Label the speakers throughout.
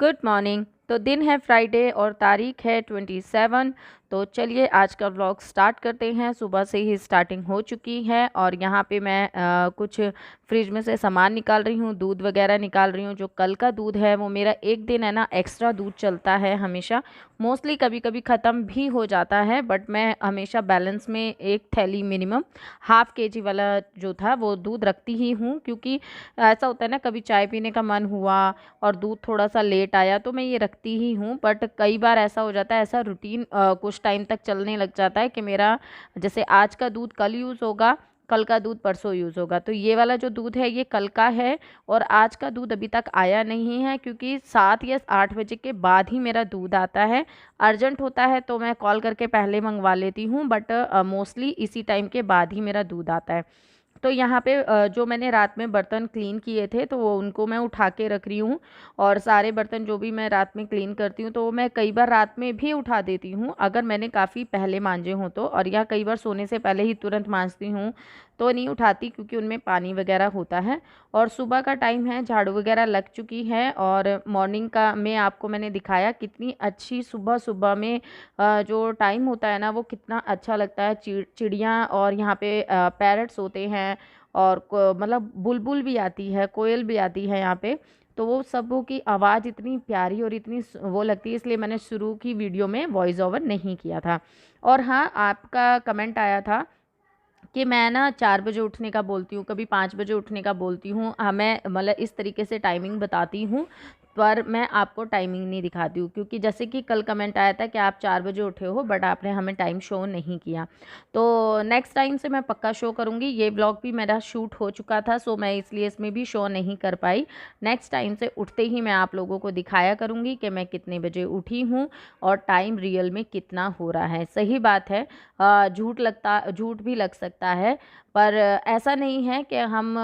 Speaker 1: Good morning. तो दिन है फ्राइडे और तारीख है 27। तो चलिए आज का व्लॉग स्टार्ट करते हैं। सुबह से ही स्टार्टिंग हो चुकी है और यहाँ पे मैं कुछ फ्रिज में से सामान निकाल रही हूँ, दूध वगैरह निकाल रही हूँ। जो कल का दूध है वो मेरा एक दिन है ना एक्स्ट्रा दूध चलता है हमेशा। मोस्टली कभी कभी ख़त्म भी हो जाता है, बट मैं हमेशा बैलेंस में एक थैली मिनिमम ½ kg वाला जो था वो दूध रखती ही हूँ, क्योंकि ऐसा होता है ना कभी चाय पीने का मन हुआ और दूध थोड़ा सा लेट आया तो मैं ये रखती ही हूँ। बट कई बार ऐसा हो जाता है, ऐसा रूटीन कुछ टाइम तक चलने लग जाता है कि मेरा जैसे आज का दूध कल यूज़ होगा, कल का दूध परसों यूज़ होगा। तो ये वाला जो दूध है ये कल का है और आज का दूध अभी तक आया नहीं है, क्योंकि 7 या 8 बजे के बाद ही मेरा दूध आता है। अर्जेंट होता है तो मैं कॉल करके पहले मंगवा लेती हूँ, बट मोस्टली इसी टाइम के बाद ही मेरा दूध आता है। तो यहाँ पे जो मैंने रात में बर्तन क्लीन किए थे तो वो उनको मैं उठा के रख रही हूँ। और सारे बर्तन जो भी मैं रात में क्लीन करती हूँ तो वो मैं कई बार रात में भी उठा देती हूँ, अगर मैंने काफ़ी पहले मांजे हों तो। और या कई बार सोने से पहले ही तुरंत मांजती हूँ तो नहीं उठाती, क्योंकि उनमें पानी वगैरह होता है। और सुबह का टाइम है, झाड़ू वगैरह लग चुकी है और मॉर्निंग का में आपको मैंने दिखाया कितनी अच्छी सुबह सुबह में जो टाइम होता है ना वो कितना अच्छा लगता है। चिड़ियाँ और यहाँ पे पैरट्स होते हैं और मतलब बुलबुल भी आती है, कोयल भी आती है यहाँ पे। तो वो सबों की आवाज़ इतनी प्यारी और इतनी वो लगती है, इसलिए मैंने शुरू की वीडियो में वॉइस ओवर नहीं किया था। और हाँ, आपका कमेंट आया था कि मैं ना 4 बजे उठने का बोलती हूँ, कभी 5 बजे उठने का बोलती हूँ। हाँ, मैं मतलब इस तरीके से टाइमिंग बताती हूँ, पर मैं आपको टाइमिंग नहीं दिखाती हूँ, क्योंकि जैसे कि कल कमेंट आया था कि आप 4 बजे उठे हो बट आपने हमें टाइम शो नहीं किया। तो नेक्स्ट टाइम से मैं पक्का शो करूँगी। ये ब्लॉग भी मेरा शूट हो चुका था, सो मैं इसलिए इसमें भी शो नहीं कर पाई। नेक्स्ट टाइम से उठते ही मैं आप लोगों को दिखाया करूँगी कि मैं कितने बजे उठी हूँ और टाइम रियल में कितना हो रहा है। सही बात है, झूठ भी लग सकता है, पर ऐसा नहीं है कि हम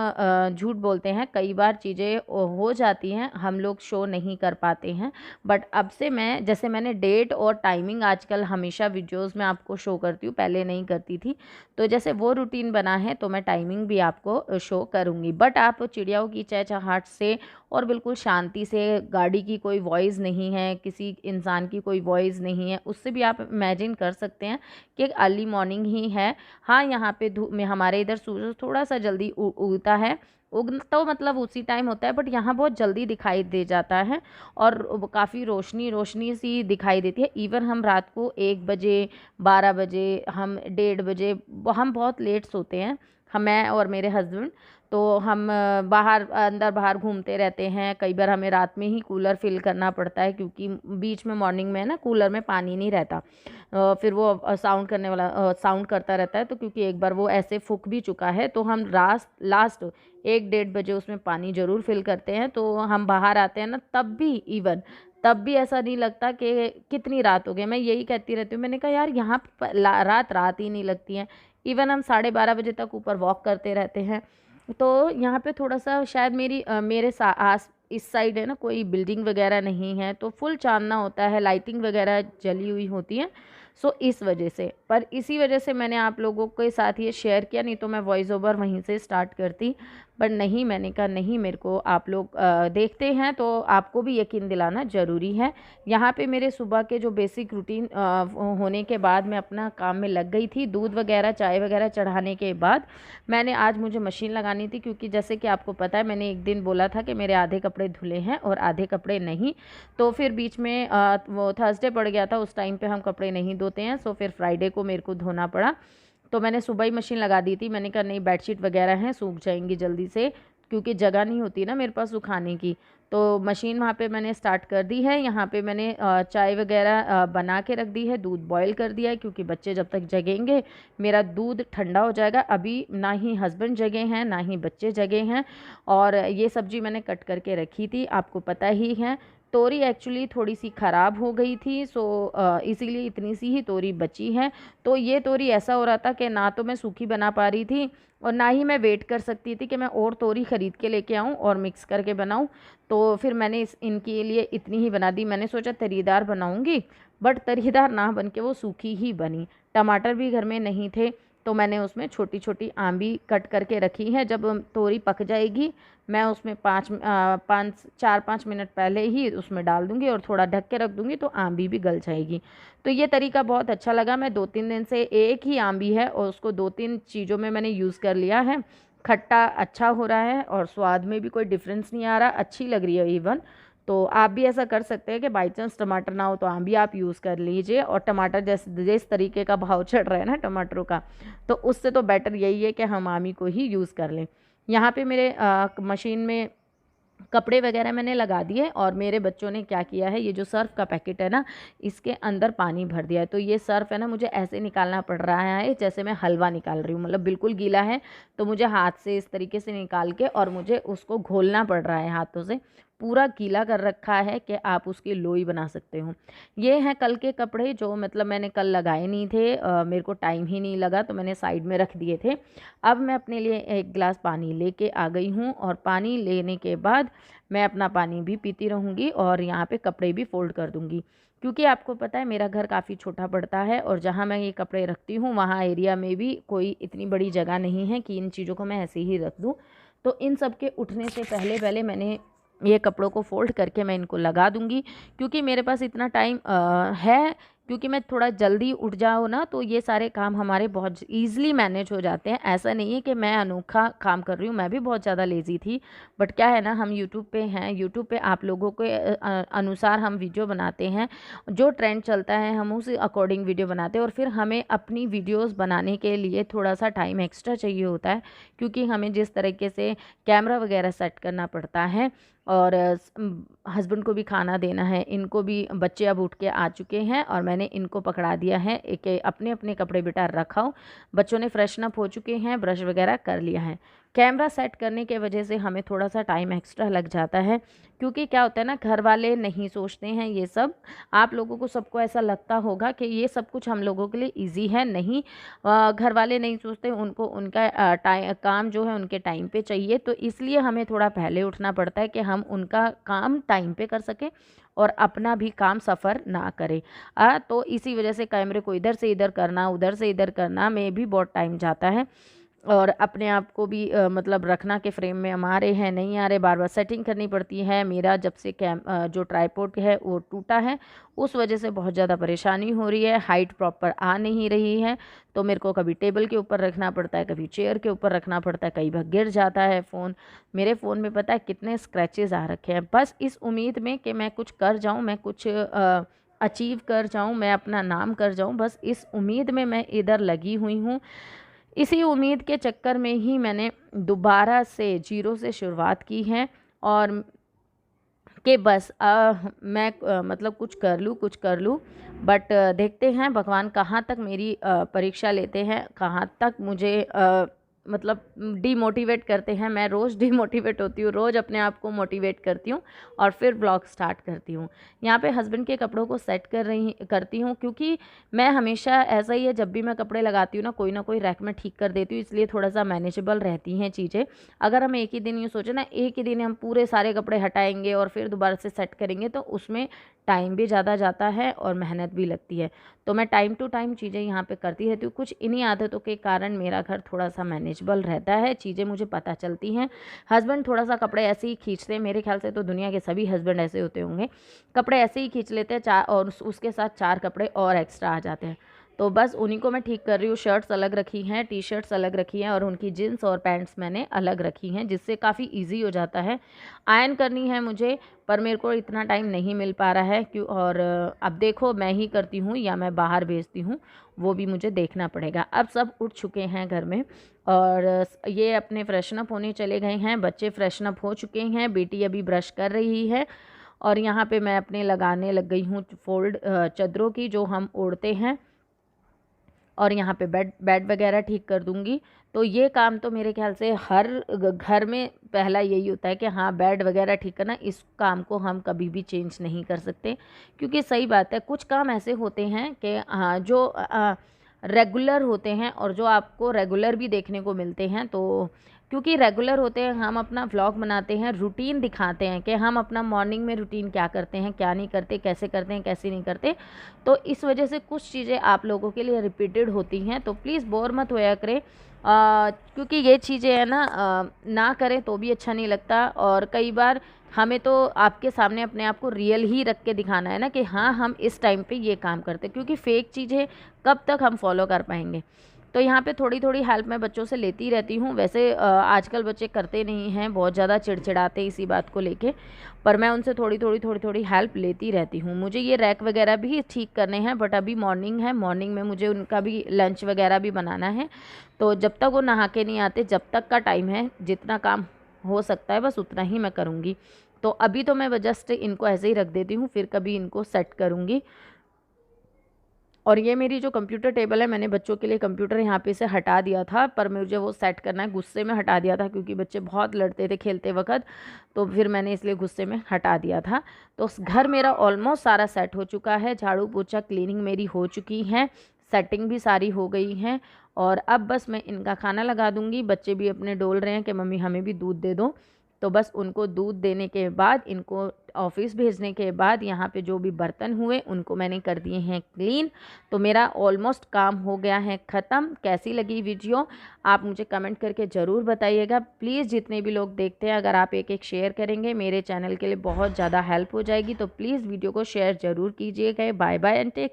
Speaker 1: झूठ बोलते हैं। कई बार चीज़ें हो जाती हैं, हम लोग शो नहीं कर पाते हैं। बट अब से मैं, जैसे मैंने डेट और टाइमिंग आजकल हमेशा वीडियोस में आपको शो करती हूँ, पहले नहीं करती थी। तो जैसे वो रूटीन बना है तो मैं टाइमिंग भी आपको शो करूँगी। बट आप चिड़ियाओं की चहचहाहट से और बिल्कुल शांति से, गाड़ी की कोई वॉइस नहीं है, किसी इंसान की कोई वॉइस नहीं है, उससे भी आप इमेजिन कर सकते हैं कि एक अर्ली मॉर्निंग ही है। हाँ, यहाँ पे धूप में हमारे इधर सूरज थोड़ा सा जल्दी उगता है। उग तो मतलब उसी टाइम होता है, बट यहाँ बहुत जल्दी दिखाई दे जाता है और काफ़ी रोशनी रोशनी सी दिखाई देती है। इवन हम रात को 1 बजे, 12 बजे, हम 1:30 बजे, हम बहुत लेट सोते हैं। हम, मैं और मेरे हस्बैंड, तो हम बाहर अंदर बाहर घूमते रहते हैं। कई बार हमें रात में ही कूलर फिल करना पड़ता है, क्योंकि बीच में मॉर्निंग में ना कूलर में पानी नहीं रहता। फिर वो साउंड करता रहता है। तो क्योंकि एक बार वो ऐसे फूक भी चुका है तो हम लास्ट 1-1:30 बजे उसमें पानी ज़रूर फिल करते हैं। तो हम बाहर आते हैं ना, तब भी ऐसा नहीं लगता कि कितनी रात हो गई। मैं यही कहती रहती हूँ, मैंने कहा यार यहाँ रात रात ही नहीं लगती है। इवन हम 12:30 बजे तक ऊपर वॉक करते रहते हैं। तो यहाँ पे थोड़ा सा शायद मेरे आस इस साइड है ना कोई बिल्डिंग वगैरह नहीं है, तो फुल चांदना होता है, लाइटिंग वगैरह जली हुई होती है। सो इस वजह से, पर इसी वजह से मैंने आप लोगों के साथ ये शेयर किया, नहीं तो मैं वॉइस ओवर वहीं से स्टार्ट करती। पर नहीं, मैंने कहा नहीं, मेरे को आप लोग देखते हैं तो आपको भी यकीन दिलाना ज़रूरी है। यहाँ पे मेरे सुबह के जो बेसिक रूटीन होने के बाद मैं अपना काम में लग गई थी। दूध वगैरह, चाय वगैरह चढ़ाने के बाद मैंने, आज मुझे मशीन लगानी थी, क्योंकि जैसे कि आपको पता है मैंने एक दिन बोला था कि मेरे आधे कपड़े धुले हैं और आधे कपड़े नहीं। तो फिर बीच में वो थर्सडे पड़ गया था, उस टाइम पे हम कपड़े नहीं धोते हैं। सो फिर फ्राइडे को मेरे को धोना पड़ा। तो मैंने सुबह ही मशीन लगा दी थी। मैंने कहा नहीं, बेडशीट वगैरह हैं, सूख जाएंगी जल्दी से, क्योंकि जगह नहीं होती ना मेरे पास सुखाने की। तो मशीन वहाँ पे मैंने स्टार्ट कर दी है। यहाँ पे मैंने चाय वगैरह बना के रख दी है, दूध बॉईल कर दिया है, क्योंकि बच्चे जब तक जगेंगे मेरा दूध ठंडा हो जाएगा। अभी ना ही हस्बैंड जगे हैं ना ही बच्चे जगे हैं। और ये सब्जी मैंने कट करके रखी थी, आपको पता ही है। तोरी एक्चुअली थोड़ी सी ख़राब हो गई थी, सो इसीलिए इतनी सी ही तोरी बची है। तो ये तोरी ऐसा हो रहा था कि ना तो मैं सूखी बना पा रही थी और ना ही मैं वेट कर सकती थी कि मैं और तोरी ख़रीद के लेके आऊँ और मिक्स करके बनाऊँ। तो फिर मैंने इनके लिए इतनी ही बना दी। मैंने सोचा तरीदार बनाऊँगी, बट तरीदार ना बन के वो सूखी ही बनी। टमाटर भी घर में नहीं थे, तो मैंने उसमें छोटी छोटी आंबी कट करके रखी है। जब तोरी पक जाएगी मैं उसमें 4-5 मिनट पहले ही उसमें डाल दूँगी और थोड़ा ढक के रख दूँगी, तो आंबी भी गल जाएगी। तो ये तरीका बहुत अच्छा लगा। मैं 2-3 दिन से एक ही आंबी है और उसको 2-3 चीज़ों में मैंने यूज़ कर लिया है। खट्टा अच्छा हो रहा है और स्वाद में भी कोई डिफरेंस नहीं आ रहा, अच्छी लग रही है इवन। तो आप भी ऐसा कर सकते हैं कि बाई चांस टमाटर ना हो तो आम भी आप यूज़ कर लीजिए। और टमाटर जिस तरीके का भाव चढ़ रहा है ना टमाटरों का, तो उससे तो बेटर यही है कि हम आम ही को ही यूज़ कर लें। यहाँ पे मेरे मशीन में कपड़े वगैरह मैंने लगा दिए और मेरे बच्चों ने क्या किया है, ये जो सर्फ़ का पैकेट है ना, इसके अंदर पानी भर दिया है। तो ये सर्फ़ है ना, मुझे ऐसे निकालना पड़ रहा है जैसे मैं हलवा निकाल रही हूँ, मतलब बिल्कुल गीला है। तो मुझे हाथ से इस तरीके से निकाल के और मुझे उसको घोलना पड़ रहा है हाथों से। पूरा गीला कर रखा है कि आप उसकी लोई बना सकते हो। ये हैं कल के कपड़े जो मतलब मैंने कल लगाए नहीं थे, मेरे को टाइम ही नहीं लगा तो मैंने साइड में रख दिए थे। अब मैं अपने लिए एक गिलास पानी लेके आ गई हूँ और पानी लेने के बाद मैं अपना पानी भी पीती रहूँगी और यहाँ पे कपड़े भी फ़ोल्ड कर दूँगी। क्योंकि आपको पता है मेरा घर काफ़ी छोटा पड़ता है और जहाँ मैं ये कपड़े रखती हूँ वहाँ एरिया में भी कोई इतनी बड़ी जगह नहीं है कि इन चीज़ों को मैं ऐसे ही रख दूँ। तो इन सब के उठने से पहले पहले मैंने ये कपड़ों को फ़ोल्ड करके मैं इनको लगा दूँगी। क्योंकि मेरे पास इतना टाइम है, क्योंकि मैं थोड़ा जल्दी उठ जाऊँ ना तो ये सारे काम हमारे बहुत ईज़िली मैनेज हो जाते हैं। ऐसा नहीं है कि मैं अनोखा काम कर रही हूँ, मैं भी बहुत ज़्यादा लेज़ी थी। बट क्या है ना, हम यूट्यूब पे हैं, यूट्यूब पे आप लोगों के अनुसार हम वीडियो बनाते हैं। जो ट्रेंड चलता है हम उस अकॉर्डिंग वीडियो बनाते हैं और फिर हमें अपनी वीडियोज़ बनाने के लिए थोड़ा-सा टाइम एक्स्ट्रा चाहिए होता है। क्योंकि हमें जिस तरीके से कैमरा वगैरह सेट करना पड़ता है और हस्बैंड को भी खाना देना है, इनको भी, बच्चे अब उठ के आ चुके हैं और मैंने इनको पकड़ा दिया है एक अपने अपने कपड़े बेटा रखाओ। बच्चों ने फ्रेशन अप हो चुके हैं, ब्रश वगैरह कर लिया है। कैमरा सेट करने के वजह से हमें थोड़ा सा टाइम एक्स्ट्रा लग जाता है। क्योंकि क्या होता है ना, घर वाले नहीं सोचते हैं ये सब। आप लोगों को सबको ऐसा लगता होगा कि ये सब कुछ हम लोगों के लिए ईजी है, नहीं। घर वाले नहीं सोचते, उनको उनका काम जो है उनके टाइम पे चाहिए। तो इसलिए हमें थोड़ा पहले उठना पड़ता है कि हम उनका काम टाइम पे कर सकें और अपना भी काम सफ़र ना करें। तो इसी वजह से कैमरे को इधर से इधर करना, उधर से इधर करना में भी बहुत टाइम जाता है। और अपने आप को भी मतलब रखना के फ्रेम में हम आ रहे हैं नहीं आ रहे, बार बार सेटिंग करनी पड़ती है। मेरा जब से जो ट्राइपॉड है वो टूटा है, उस वजह से बहुत ज़्यादा परेशानी हो रही है। हाइट प्रॉपर आ नहीं रही है, तो मेरे को कभी टेबल के ऊपर रखना पड़ता है, कभी चेयर के ऊपर रखना पड़ता है, कई बार गिर जाता है फ़ोन। मेरे फ़ोन में पता है कितने स्क्रैचेस आ रखे हैं, बस इस उम्मीद में कि मैं कुछ कर जाऊँ, मैं कुछ अचीव कर जाऊँ, मैं अपना नाम कर जाऊँ, बस इस उम्मीद में मैं इधर लगी हुई हूँ। इसी उम्मीद के चक्कर में ही मैंने दोबारा से ज़ीरो से शुरुआत की है और कि बस मैं मतलब कुछ कर लूँ, कुछ कर लूँ। बट देखते हैं भगवान कहाँ तक मेरी परीक्षा लेते हैं, कहाँ तक मुझे मतलब डीमोटिवेट करते हैं। मैं रोज़ डीमोटिवेट होती हूँ, रोज़ अपने आप को मोटिवेट करती हूँ और फिर ब्लॉग स्टार्ट करती हूँ। यहाँ पे हस्बैंड के कपड़ों को सेट करती हूँ, क्योंकि मैं हमेशा ऐसा ही है, जब भी मैं कपड़े लगाती हूँ ना कोई रैक में ठीक कर देती हूँ, इसलिए थोड़ा सा मैनेजेबल रहती हैं चीज़ें। अगर हम एक ही दिन यूँ सोचें ना, एक ही दिन हम पूरे सारे कपड़े हटाएंगे और फिर दोबारा से सेट करेंगे, तो उसमें टाइम भी ज़्यादा जाता है और मेहनत भी लगती है। तो मैं टाइम टू टाइम चीज़ें यहाँ पे करती रहती हूँ। कुछ इन्हीं आदतों के कारण मेरा घर थोड़ा सा मैनेजेबल रहता है, चीज़ें मुझे पता चलती हैं। हस्बैंड थोड़ा सा कपड़े ऐसे ही खींचते हैं, मेरे ख्याल से तो दुनिया के सभी हस्बैंड ऐसे होते होंगे, कपड़े ऐसे ही खींच लेते हैं चार, और उसके साथ 4 कपड़े और एक्स्ट्रा आ जाते हैं। तो बस उन्हीं को मैं ठीक कर रही हूँ। शर्ट्स अलग रखी हैं, टी शर्ट्स अलग रखी हैं और उनकी जीन्स और पैंट्स मैंने अलग रखी हैं, जिससे काफ़ी ईजी हो जाता है। आयरन करनी है मुझे, पर मेरे को इतना टाइम नहीं मिल पा रहा है क्यों, और अब देखो मैं ही करती हूँ या मैं बाहर भेजती हूँ, वो भी मुझे देखना पड़ेगा। अब सब उठ चुके हैं घर में और ये अपने फ्रेशन अप होने चले गए हैं, बच्चे फ्रेशन अप हो चुके हैं, बेटी अभी ब्रश कर रही है और यहाँ पे मैं अपने लगाने लग गई हूँ फोल्ड चादरों की जो हम ओढ़ते हैं, और यहाँ पे बेड वगैरह ठीक कर दूँगी। तो ये काम तो मेरे ख्याल से हर घर में पहला यही होता है कि हाँ, बेड वगैरह ठीक करना, इस काम को हम कभी भी चेंज नहीं कर सकते। क्योंकि सही बात है, कुछ काम ऐसे होते हैं कि हाँ, जो रेगुलर होते हैं और जो आपको रेगुलर भी देखने को मिलते हैं। तो क्योंकि रेगुलर होते हैं, हम अपना व्लॉग बनाते हैं, रूटीन दिखाते हैं कि हम अपना मॉर्निंग में रूटीन क्या करते हैं, क्या नहीं करते, कैसे करते हैं, कैसे नहीं करते। तो इस वजह से कुछ चीज़ें आप लोगों के लिए रिपीटेड होती हैं, तो प्लीज़ बोर मत होया करें। क्योंकि ये चीज़ें है ना, ना करें तो भी अच्छा नहीं लगता। और कई बार हमें तो आपके सामने अपने आप को रियल ही रख के दिखाना है ना कि हाँ, हम इस टाइम पे ये काम करते हैं, क्योंकि फेक चीज़ें कब तक हम फॉलो कर पाएंगे। तो यहाँ पे थोड़ी थोड़ी हेल्प मैं बच्चों से लेती रहती हूँ। वैसे आजकल बच्चे करते नहीं हैं, बहुत ज़्यादा चिड़चिड़ाते इसी बात को लेके, पर मैं उनसे थोड़ी थोड़ी हेल्प लेती रहती हूँ। मुझे ये रैक वगैरह भी ठीक करने हैं, बट अभी मॉर्निंग है, मॉर्निंग में मुझे उनका भी लंच वगैरह भी बनाना है। तो जब तक वो नहा के नहीं आते, जब तक का टाइम है, जितना काम हो सकता है बस उतना ही मैं करूँगी। तो अभी तो मैं जस्ट इनको ऐसे ही रख देती हूँ, फिर कभी इनको सेट करूँगी। और ये मेरी जो कंप्यूटर टेबल है, मैंने बच्चों के लिए कंप्यूटर यहाँ पे से हटा दिया था, पर मुझे वो सेट करना है, गुस्से में हटा दिया था क्योंकि बच्चे बहुत लड़ते थे खेलते वक्त, तो फिर मैंने इसलिए गुस्से में हटा दिया था। तो उस घर मेरा ऑलमोस्ट सारा सेट हो चुका है, झाड़ू पोछा क्लीनिंग मेरी हो चुकी है, सेटिंग भी सारी हो गई है। और अब बस मैं इनका खाना लगा दूँगी। बच्चे भी अपने डोल रहे हैं कि मम्मी हमें भी दूध दे दो। तो बस उनको दूध देने के बाद, इनको ऑफिस भेजने के बाद, यहाँ पे जो भी बर्तन हुए उनको मैंने कर दिए हैं क्लीन। तो मेरा ऑलमोस्ट काम हो गया है ख़त्म। कैसी लगी वीडियो आप मुझे कमेंट करके ज़रूर बताइएगा। प्लीज़ जितने भी लोग देखते हैं, अगर आप एक एक शेयर करेंगे मेरे चैनल के लिए बहुत ज़्यादा हेल्प हो जाएगी। तो प्लीज़ वीडियो को शेयर ज़रूर कीजिएगा। Bye bye and take